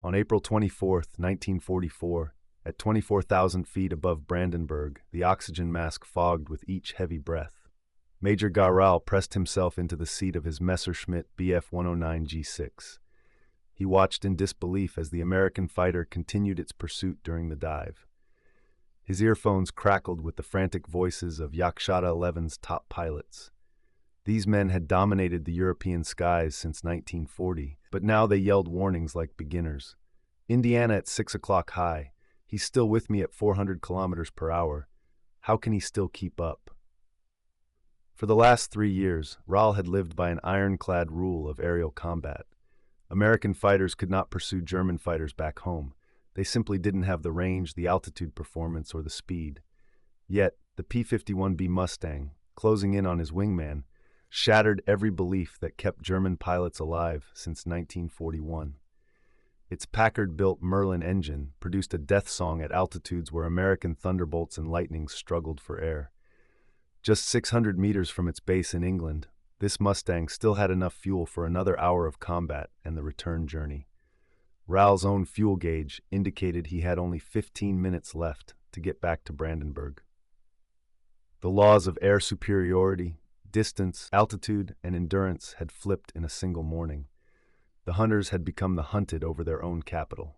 On April 24, 1944, at 24,000 feet above Brandenburg, the oxygen mask fogged with each heavy breath. Major Rall pressed himself into the seat of his Messerschmitt Bf 109 G6. He watched in disbelief as the American fighter continued its pursuit during the dive. His earphones crackled with the frantic voices of Shatter 11's top pilots. These men had dominated the European skies since 1940, but now they yelled warnings like beginners. Indiana at 6 o'clock high. He's still with me at 400 kilometers per hour. How can he still keep up? For the last 3 years, Rall had lived by an ironclad rule of aerial combat. American fighters could not pursue German fighters back home. They simply didn't have the range, the altitude performance, or the speed. Yet, the P-51 Mustang, closing in on his wingman, shattered every belief that kept German pilots alive since 1941. Its Packard-built Merlin engine produced a death song at altitudes where American thunderbolts and lightnings struggled for air. Just 600 meters from its base in England, this Mustang still had enough fuel for another hour of combat and the return journey. Rall's own fuel gauge indicated he had only 15 minutes left to get back to Brandenburg. The laws of air superiority, distance, altitude, and endurance had flipped in a single morning. The hunters had become the hunted over their own capital.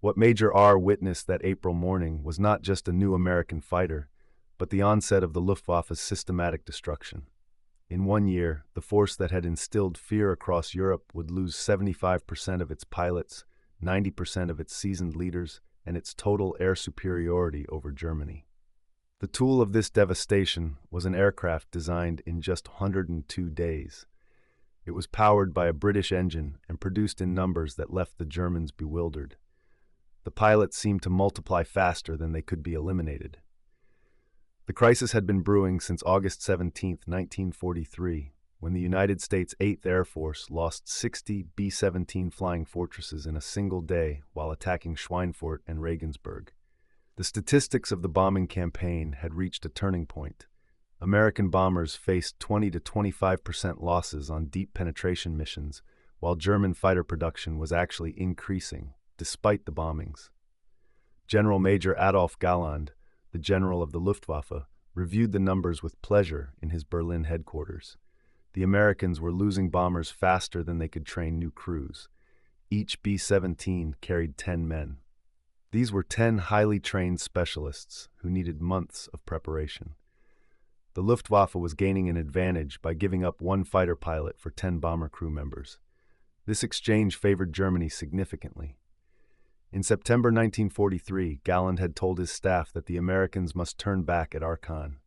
What Major R witnessed that April morning was not just a new American fighter, but the onset of the Luftwaffe's systematic destruction. In 1 year, the force that had instilled fear across Europe would lose 75% of its pilots, 90% of its seasoned leaders, and its total air superiority over Germany. The tool of this devastation was an aircraft designed in just 102 days. It was powered by a British engine and produced in numbers that left the Germans bewildered. The pilots seemed to multiply faster than they could be eliminated. The crisis had been brewing since August 17, 1943, when the United States 8th Air Force lost 60 B-17 flying fortresses in a single day while attacking Schweinfurt and Regensburg. The statistics of the bombing campaign had reached a turning point. American bombers faced 20 to 25% losses on deep penetration missions, while German fighter production was actually increasing, despite the bombings. General Major Adolf Galland, the general of the Luftwaffe, reviewed the numbers with pleasure in his Berlin headquarters. The Americans were losing bombers faster than they could train new crews. Each B-17 carried 10 men. These were 10 highly trained specialists who needed months of preparation. The Luftwaffe was gaining an advantage by giving up 1 fighter pilot for 10 bomber crew members. This exchange favored Germany significantly. In September 1943, Galland had told his staff that the Americans must turn back at Aachen.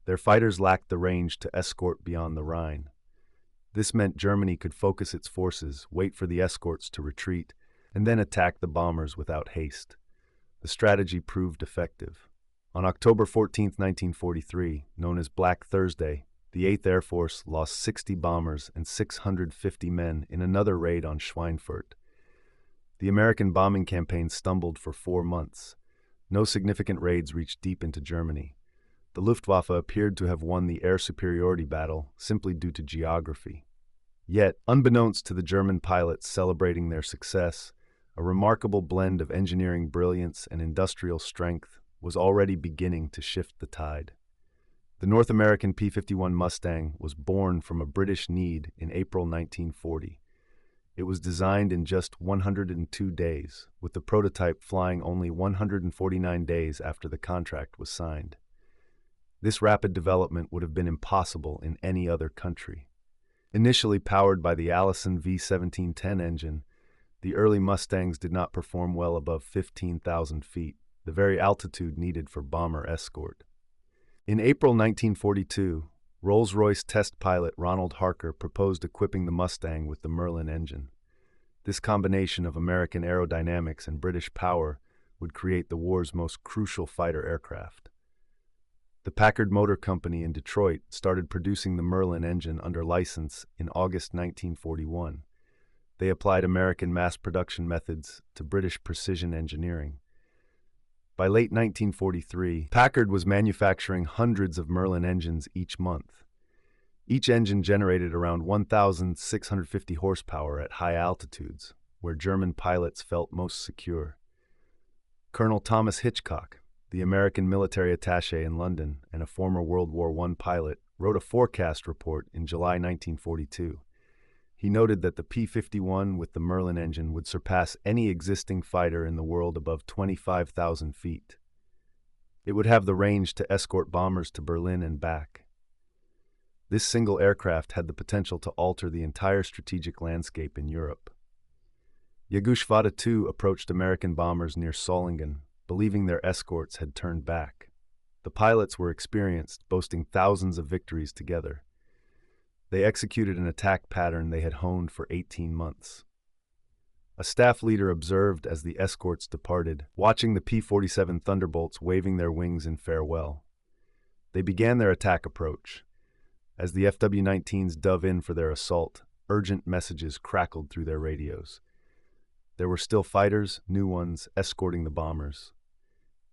Their fighters lacked the range to escort beyond the Rhine. This meant Germany could focus its forces, wait for the escorts to retreat, and then attack the bombers without haste. The strategy proved effective. On October 14, 1943, known as Black Thursday, the 8th Air Force lost 60 bombers and 650 men in another raid on Schweinfurt. The American bombing campaign stumbled for 4 months. No significant raids reached deep into Germany. The Luftwaffe appeared to have won the air superiority battle simply due to geography. Yet, unbeknownst to the German pilots celebrating their success, a remarkable blend of engineering brilliance and industrial strength was already beginning to shift the tide. The North American P-51 Mustang was born from a British need in April 1940. It was designed in just 102 days, with the prototype flying only 149 days after the contract was signed. This rapid development would have been impossible in any other country. Initially powered by the Allison V1710 engine, the early Mustangs did not perform well above 15,000 feet, the very altitude needed for bomber escort. In April 1942, Rolls-Royce test pilot Ronald Harker proposed equipping the Mustang with the Merlin engine. This combination of American aerodynamics and British power would create the war's most crucial fighter aircraft. The Packard Motor Company in Detroit started producing the Merlin engine under license in August 1941. They applied American mass production methods to British precision engineering. By late 1943, Packard was manufacturing hundreds of Merlin engines each month. Each engine generated around 1,650 horsepower at high altitudes, where German pilots felt most secure. Colonel Thomas Hitchcock, the American military attaché in London and a former World War I pilot, wrote a forecast report in July 1942. He noted that the P-51 with the Merlin engine would surpass any existing fighter in the world above 25,000 feet. It would have the range to escort bombers to Berlin and back. This single aircraft had the potential to alter the entire strategic landscape in Europe. Jägerschwader II approached American bombers near Solingen, believing their escorts had turned back. The pilots were experienced, boasting thousands of victories together. They executed an attack pattern they had honed for 18 months. A staff leader observed as the escorts departed, watching the P-47 Thunderbolts waving their wings in farewell. They began their attack approach. As the FW-19s dove in for their assault, urgent messages crackled through their radios. There were still fighters, new ones, escorting the bombers.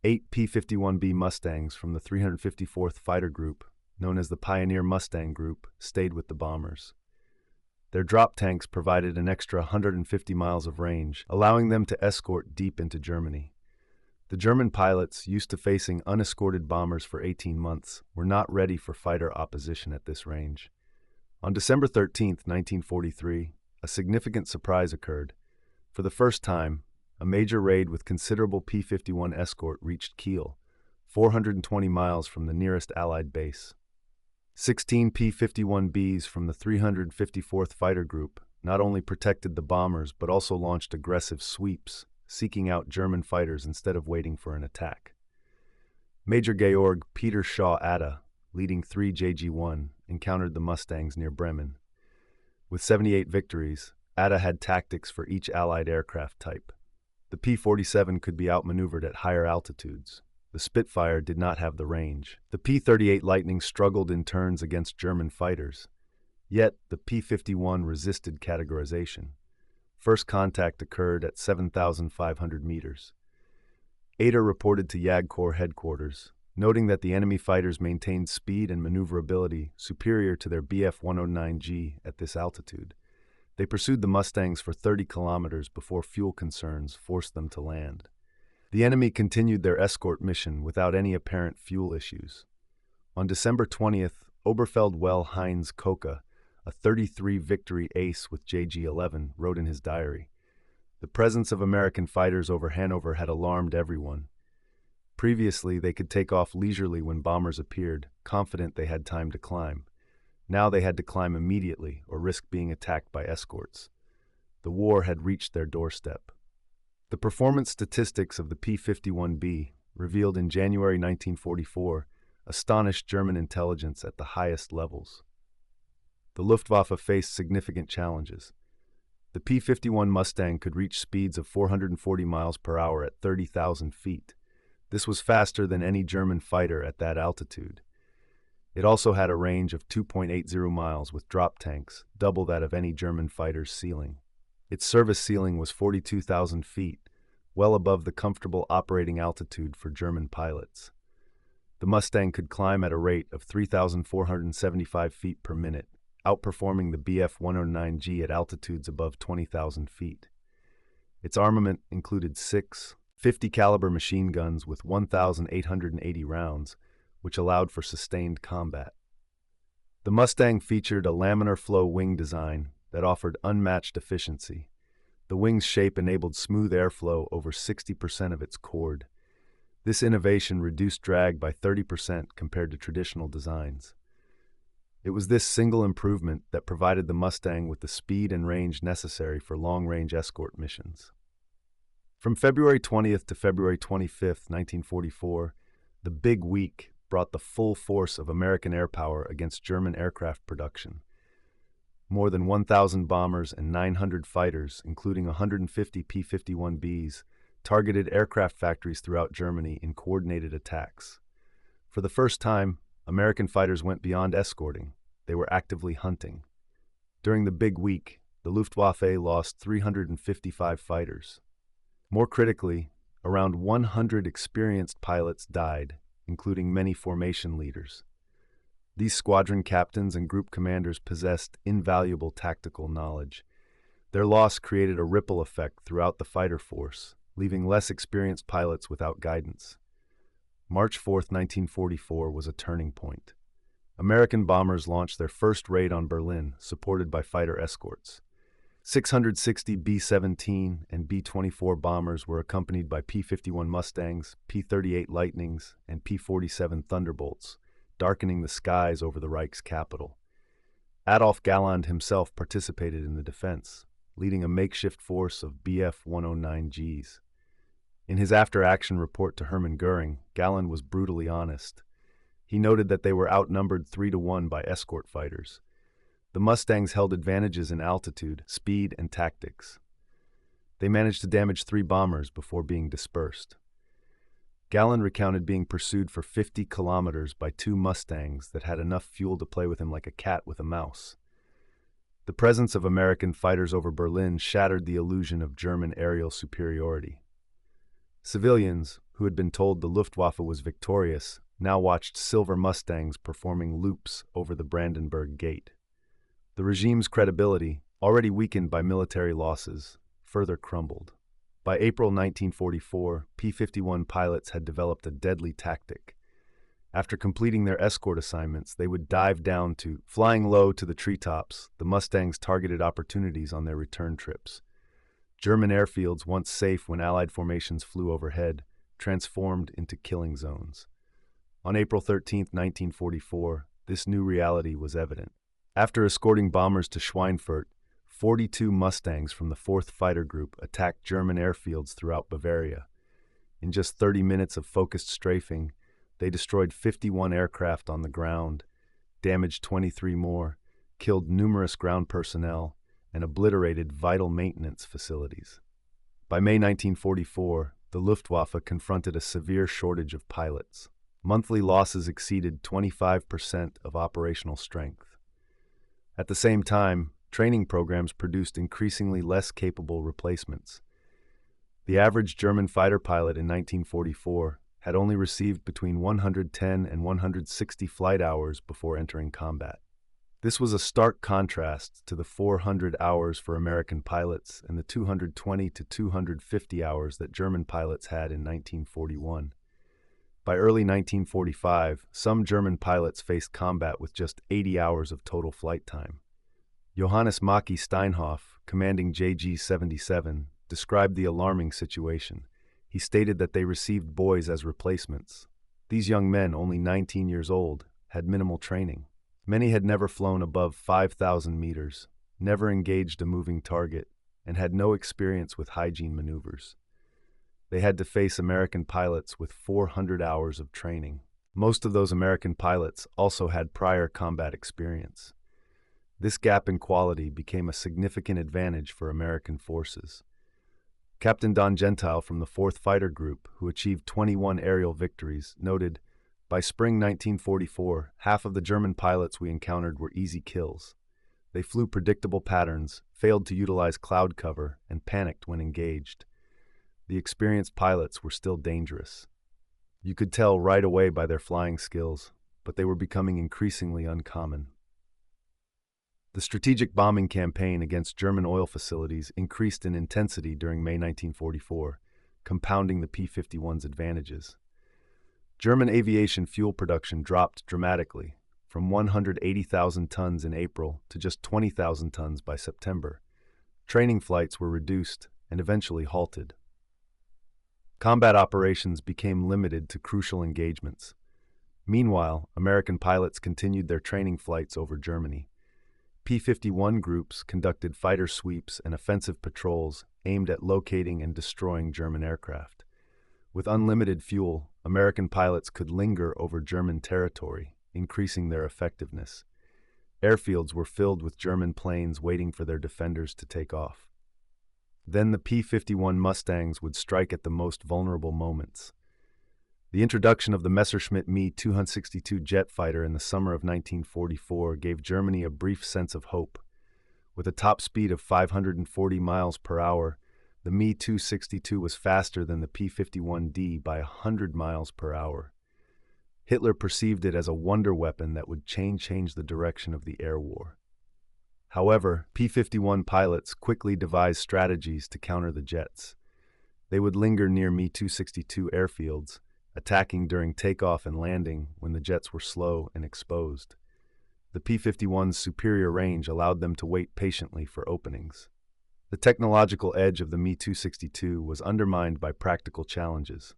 8 P-51B Mustangs from the 354th Fighter Group, known as the Pioneer Mustang Group, stayed with the bombers. Their drop tanks provided an extra 150 miles of range, allowing them to escort deep into Germany. The German pilots, used to facing unescorted bombers for 18 months, were not ready for fighter opposition at this range. On December 13, 1943, a significant surprise occurred. For the first time, a major raid with considerable P-51 escort reached Kiel, 420 miles from the nearest Allied base. 16 P-51Bs from the 354th Fighter Group not only protected the bombers but also launched aggressive sweeps, seeking out German fighters instead of waiting for an attack. Major Georg-Peter Eder, leading 3 JG-1, encountered the Mustangs near Bremen. With 78 victories, Eder had tactics for each Allied aircraft type. The P-47 could be outmaneuvered at higher altitudes. The Spitfire did not have the range. The P-38 Lightning struggled in turns against German fighters. Yet, the P-51 resisted categorization. First contact occurred at 7,500 meters. Eder reported to Corps headquarters, noting that the enemy fighters maintained speed and maneuverability superior to their Bf-109G at this altitude. They pursued the Mustangs for 30 kilometers before fuel concerns forced them to land. The enemy continued their escort mission without any apparent fuel issues. On December 20th, Oberfeldwebel Heinz Koka, a 33 victory ace with JG-11, wrote in his diary, "The presence of American fighters over Hanover had alarmed everyone. Previously, they could take off leisurely when bombers appeared, confident they had time to climb. Now they had to climb immediately or risk being attacked by escorts. The war had reached their doorstep." The performance statistics of the P-51B, revealed in January 1944, astonished German intelligence at the highest levels. The Luftwaffe faced significant challenges. The P-51 Mustang could reach speeds of 440 miles per hour at 30,000 feet. This was faster than any German fighter at that altitude. It also had a range of 2.80 miles with drop tanks, double that of any German fighter's ceiling. Its service ceiling was 42,000 feet, well above the comfortable operating altitude for German pilots. The Mustang could climb at a rate of 3,475 feet per minute, outperforming the Bf-109G at altitudes above 20,000 feet. Its armament included 6 50-caliber machine guns with 1,880 rounds, which allowed for sustained combat. The Mustang featured a laminar flow wing design that offered unmatched efficiency. The wing's shape enabled smooth airflow over 60% of its chord. This innovation reduced drag by 30% compared to traditional designs. It was this single improvement that provided the Mustang with the speed and range necessary for long-range escort missions. From February 20th to February 25th, 1944, the Big Week brought the full force of American air power against German aircraft production. More than 1,000 bombers and 900 fighters, including 150 P-51Bs, targeted aircraft factories throughout Germany in coordinated attacks. For the first time, American fighters went beyond escorting. They were actively hunting. During the Big Week, the Luftwaffe lost 355 fighters. More critically, around 100 experienced pilots died, including many formation leaders. These squadron captains and group commanders possessed invaluable tactical knowledge. Their loss created a ripple effect throughout the fighter force, leaving less experienced pilots without guidance. March 4, 1944 was a turning point. American bombers launched their first raid on Berlin, supported by fighter escorts. 660 B-17 and B-24 bombers were accompanied by P-51 Mustangs, P-38 Lightnings, and P-47 Thunderbolts, darkening the skies over the Reich's capital. Adolf Galland himself participated in the defense, leading a makeshift force of Bf-109Gs. In his after-action report to Hermann Göring, Galland was brutally honest. He noted that they were outnumbered 3-1 by escort fighters. The Mustangs held advantages in altitude, speed, and tactics. They managed to damage 3 bombers before being dispersed. Galland recounted being pursued for 50 kilometers by 2 Mustangs that had enough fuel to play with him like a cat with a mouse. The presence of American fighters over Berlin shattered the illusion of German aerial superiority. Civilians, who had been told the Luftwaffe was victorious, now watched silver Mustangs performing loops over the Brandenburg Gate. The regime's credibility, already weakened by military losses, further crumbled. By April 1944, P-51 pilots had developed a deadly tactic. After completing their escort assignments, they would dive down to, flying low to the treetops. The Mustangs targeted opportunities on their return trips. German airfields, once safe when Allied formations flew overhead, transformed into killing zones. On April 13, 1944, this new reality was evident. After escorting bombers to Schweinfurt, 42 Mustangs from the 4th Fighter Group attacked German airfields throughout Bavaria. In just 30 minutes of focused strafing, they destroyed 51 aircraft on the ground, damaged 23 more, killed numerous ground personnel, and obliterated vital maintenance facilities. By May 1944, the Luftwaffe confronted a severe shortage of pilots. Monthly losses exceeded 25% of operational strength. At the same time, training programs produced increasingly less capable replacements. The average German fighter pilot in 1944 had only received between 110 and 160 flight hours before entering combat. This was a stark contrast to the 400 hours for American pilots and the 220 to 250 hours that German pilots had in 1941. By early 1945, some German pilots faced combat with just 80 hours of total flight time. Johannes Macky Steinhoff, commanding JG-77, described the alarming situation. He stated that they received boys as replacements. These young men, only 19 years old, had minimal training. Many had never flown above 5,000 meters, never engaged a moving target, and had no experience with hygiene maneuvers. They had to face American pilots with 400 hours of training. Most of those American pilots also had prior combat experience. This gap in quality became a significant advantage for American forces. Captain Don Gentile from the 4th Fighter Group, who achieved 21 aerial victories, noted, "By spring 1944, half of the German pilots we encountered were easy kills. They flew predictable patterns, failed to utilize cloud cover, and panicked when engaged. The experienced pilots were still dangerous. You could tell right away by their flying skills, but they were becoming increasingly uncommon." The strategic bombing campaign against German oil facilities increased in intensity during May 1944, compounding the P-51's advantages. German aviation fuel production dropped dramatically, from 180,000 tons in April to just 20,000 tons by September. Training flights were reduced and eventually halted. Combat operations became limited to crucial engagements. Meanwhile, American pilots continued their training flights over Germany. P-51 groups conducted fighter sweeps and offensive patrols aimed at locating and destroying German aircraft. With unlimited fuel, American pilots could linger over German territory, increasing their effectiveness. Airfields were filled with German planes waiting for their defenders to take off. Then the P-51 Mustangs would strike at the most vulnerable moments. The introduction of the Messerschmitt Me-262 jet fighter in the summer of 1944 gave Germany a brief sense of hope. With a top speed of 540 miles per hour, the Me-262 was faster than the P-51D by 100 miles per hour. Hitler perceived it as a wonder weapon that would change the direction of the air war. However, P-51 pilots quickly devised strategies to counter the jets. They would linger near Mi-262 airfields, attacking during takeoff and landing when the jets were slow and exposed. The P-51's superior range allowed them to wait patiently for openings. The technological edge of the Mi-262 was undermined by practical challenges.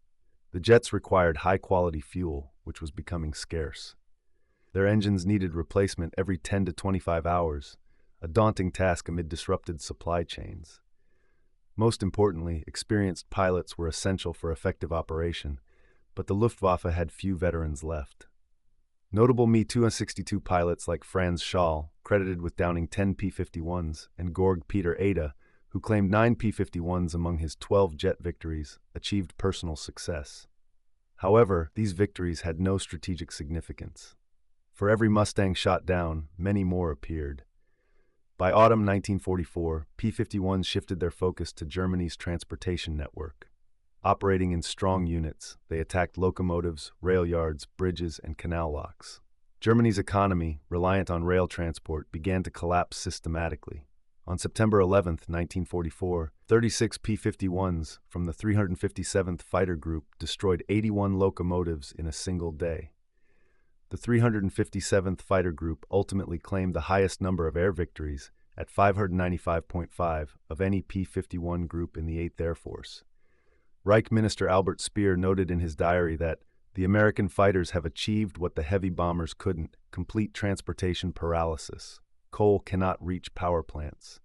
The jets required high-quality fuel, which was becoming scarce. Their engines needed replacement every 10 to 25 hours, a daunting task amid disrupted supply chains. Most importantly, experienced pilots were essential for effective operation, but the Luftwaffe had few veterans left. Notable Mi-262 pilots like Franz Schall, credited with downing 10 P-51s, and Georg-Peter Eder, who claimed 9 P-51s among his 12 jet victories, achieved personal success. However, these victories had no strategic significance. For every Mustang shot down, many more appeared. By autumn 1944, P-51s shifted their focus to Germany's transportation network. Operating in strong units, they attacked locomotives, rail yards, bridges, and canal locks. Germany's economy, reliant on rail transport, began to collapse systematically. On September 11, 1944, 36 P-51s from the 357th Fighter Group destroyed 81 locomotives in a single day. The 357th Fighter Group ultimately claimed the highest number of air victories at 595.5 of any P-51 group in the 8th Air Force. Reich Minister Albert Speer noted in his diary that the American fighters have achieved what the heavy bombers couldn't: complete transportation paralysis. Coal cannot reach power plants.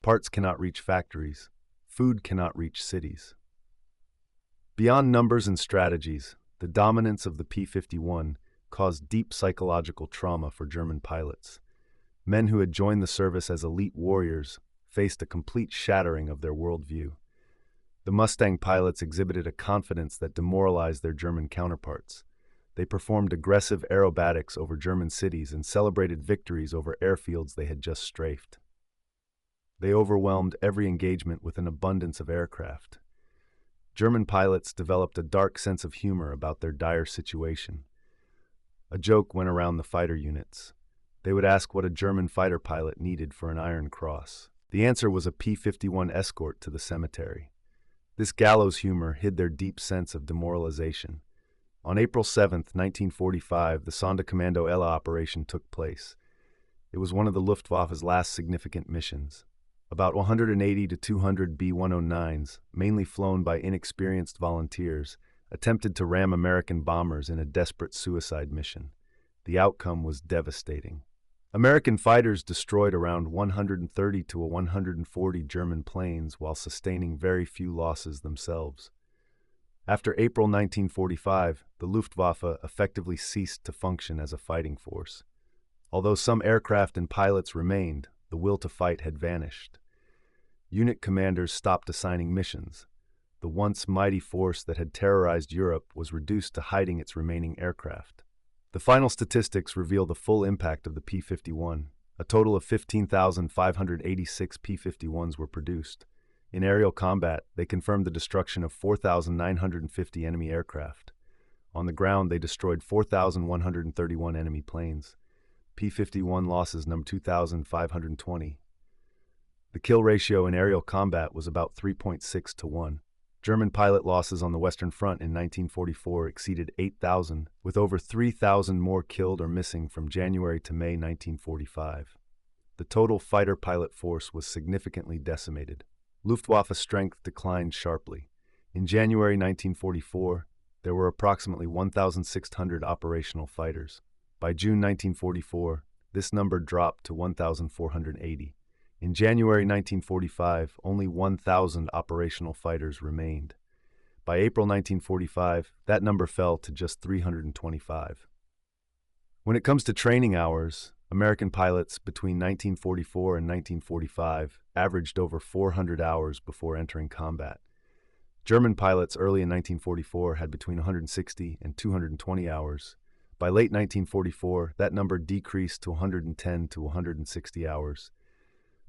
Parts cannot reach factories. Food cannot reach cities. Beyond numbers and strategies, the dominance of the P-51 caused deep psychological trauma for German pilots. Men who had joined the service as elite warriors faced a complete shattering of their worldview. The Mustang pilots exhibited a confidence that demoralized their German counterparts. They performed aggressive aerobatics over German cities and celebrated victories over airfields they had just strafed. They overwhelmed every engagement with an abundance of aircraft. German pilots developed a dark sense of humor about their dire situation. A joke went around the fighter units. They would ask what a German fighter pilot needed for an Iron Cross. The answer was a P-51 escort to the cemetery. This gallows humor hid their deep sense of demoralization. On April 7, 1945, the Sonderkommando Ella operation took place. It was one of the Luftwaffe's last significant missions. About 180 to 200 B-109s, mainly flown by inexperienced volunteers, attempted to ram American bombers in a desperate suicide mission. The outcome was devastating. American fighters destroyed around 130 to 140 German planes while sustaining very few losses themselves. After April 1945, the Luftwaffe effectively ceased to function as a fighting force. Although some aircraft and pilots remained, the will to fight had vanished. Unit commanders stopped assigning missions. The once mighty force that had terrorized Europe was reduced to hiding its remaining aircraft. The final statistics reveal the full impact of the P-51. A total of 15,586 P-51s were produced. In aerial combat, they confirmed the destruction of 4,950 enemy aircraft. On the ground, they destroyed 4,131 enemy planes. P-51 losses numbered 2,520. The kill ratio in aerial combat was about 3.6 to 1. German pilot losses on the Western Front in 1944 exceeded 8,000, with over 3,000 more killed or missing from January to May 1945. The total fighter pilot force was significantly decimated. Luftwaffe strength declined sharply. In January 1944, there were approximately 1,600 operational fighters. By June 1944, this number dropped to 1,480. In January 1945, only 1,000 operational fighters remained. By April 1945, that number fell to just 325. When it comes to training hours, American pilots between 1944 and 1945 averaged over 400 hours before entering combat. German pilots early in 1944 had between 160 and 220 hours. By late 1944, that number decreased to 110 to 160 hours.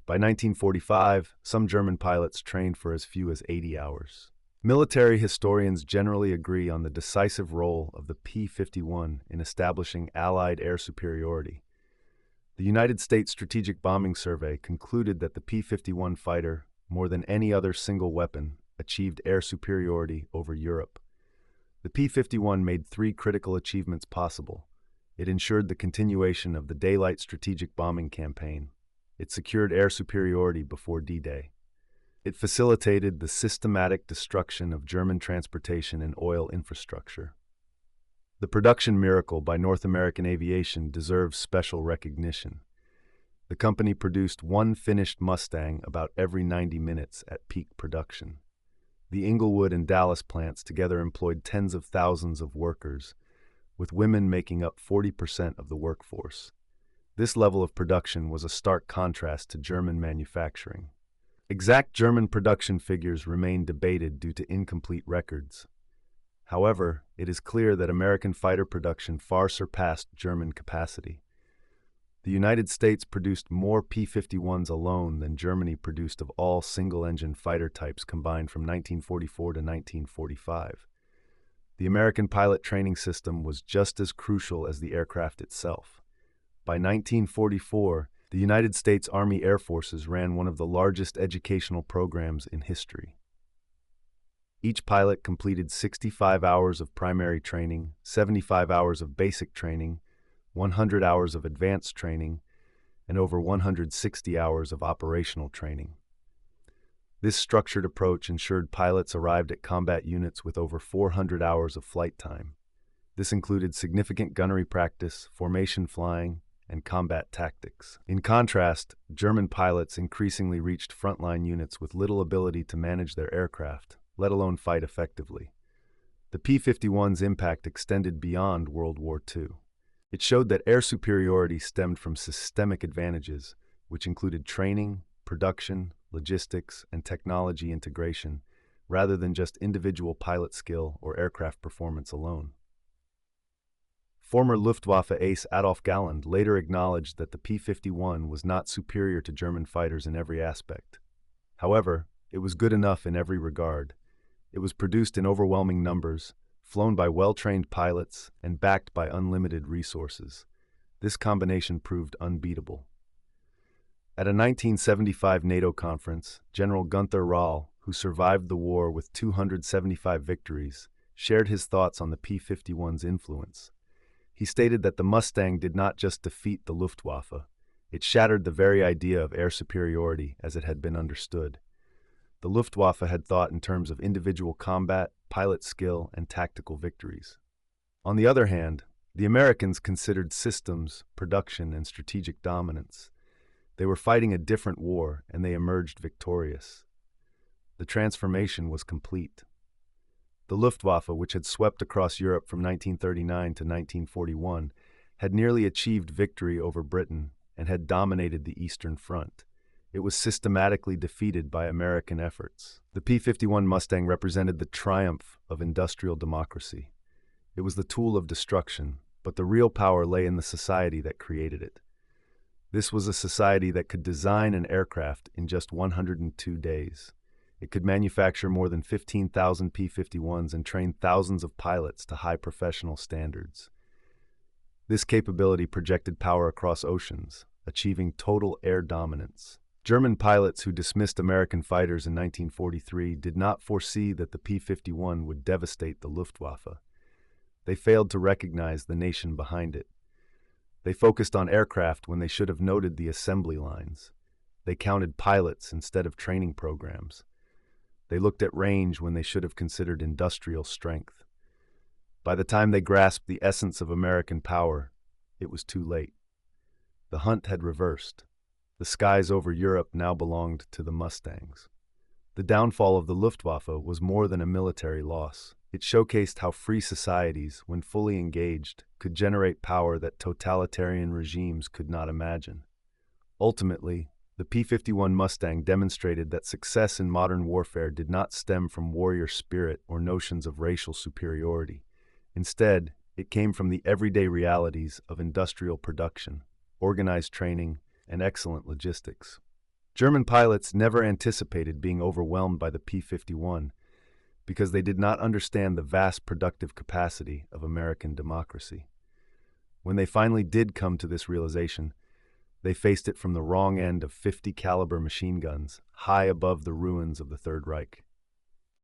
By 1945, some German pilots trained for as few as 80 hours. Military historians generally agree on the decisive role of the P-51 in establishing Allied air superiority. The United States Strategic Bombing Survey concluded that the P-51 fighter, more than any other single weapon, achieved air superiority over Europe. The P-51 made three critical achievements possible. It ensured the continuation of the daylight strategic bombing campaign. It secured air superiority before D-Day. It facilitated the systematic destruction of German transportation and oil infrastructure. The production miracle by North American aviation deserves special recognition. The company produced one finished Mustang about every 90 minutes at peak production. The Inglewood and Dallas plants together employed tens of thousands of workers, with women making up 40% of the workforce. This level of production was a stark contrast to German manufacturing. Exact German production figures remain debated due to incomplete records. However, it is clear that American fighter production far surpassed German capacity. The United States produced more P-51s alone than Germany produced of all single-engine fighter types combined from 1944 to 1945. The American pilot training system was just as crucial as the aircraft itself. By 1944, the United States Army Air Forces ran one of the largest educational programs in history. Each pilot completed 65 hours of primary training, 75 hours of basic training, 100 hours of advanced training, and over 160 hours of operational training. This structured approach ensured pilots arrived at combat units with over 400 hours of flight time. This included significant gunnery practice, formation flying, and combat tactics. In contrast, German pilots increasingly reached frontline units with little ability to manage their aircraft, let alone fight effectively. The P-51's impact extended beyond World War II. It showed that air superiority stemmed from systemic advantages, which included training, production, logistics, and technology integration, rather than just individual pilot skill or aircraft performance alone. Former Luftwaffe ace Adolf Galland later acknowledged that the P-51 was not superior to German fighters in every aspect. However, it was good enough in every regard. It was produced in overwhelming numbers, flown by well-trained pilots, and backed by unlimited resources. This combination proved unbeatable. At a 1975 NATO conference, General Günther Rall, who survived the war with 275 victories, shared his thoughts on the P-51's influence. He stated that the Mustang did not just defeat the Luftwaffe, it shattered the very idea of air superiority as it had been understood. The Luftwaffe had thought in terms of individual combat, pilot skill, and tactical victories. On the other hand, the Americans considered systems, production, and strategic dominance. They were fighting a different war, and they emerged victorious. The transformation was complete. The Luftwaffe, which had swept across Europe from 1939 to 1941, had nearly achieved victory over Britain and had dominated the Eastern Front. It was systematically defeated by American efforts. The P-51 Mustang represented the triumph of industrial democracy. It was the tool of destruction, but the real power lay in the society that created it. This was a society that could design an aircraft in just 102 days. It could manufacture more than 15,000 P-51s and train thousands of pilots to high professional standards. This capability projected power across oceans, achieving total air dominance. German pilots who dismissed American fighters in 1943 did not foresee that the P-51 would devastate the Luftwaffe. They failed to recognize the nation behind it. They focused on aircraft when they should have noted the assembly lines. They counted pilots instead of training programs. They looked at range when they should have considered industrial strength. By the time they grasped the essence of American power, it was too late. The hunt had reversed. The skies over Europe now belonged to the Mustangs. The downfall of the Luftwaffe was more than a military loss. It showcased how free societies, when fully engaged, could generate power that totalitarian regimes could not imagine. Ultimately, the P-51 Mustang demonstrated that success in modern warfare did not stem from warrior spirit or notions of racial superiority. Instead, it came from the everyday realities of industrial production, organized training, and excellent logistics. German pilots never anticipated being overwhelmed by the P-51 because they did not understand the vast productive capacity of American democracy. When they finally did come to this realization, They faced it from the wrong end of 50 caliber machine guns, high above the ruins of the Third Reich.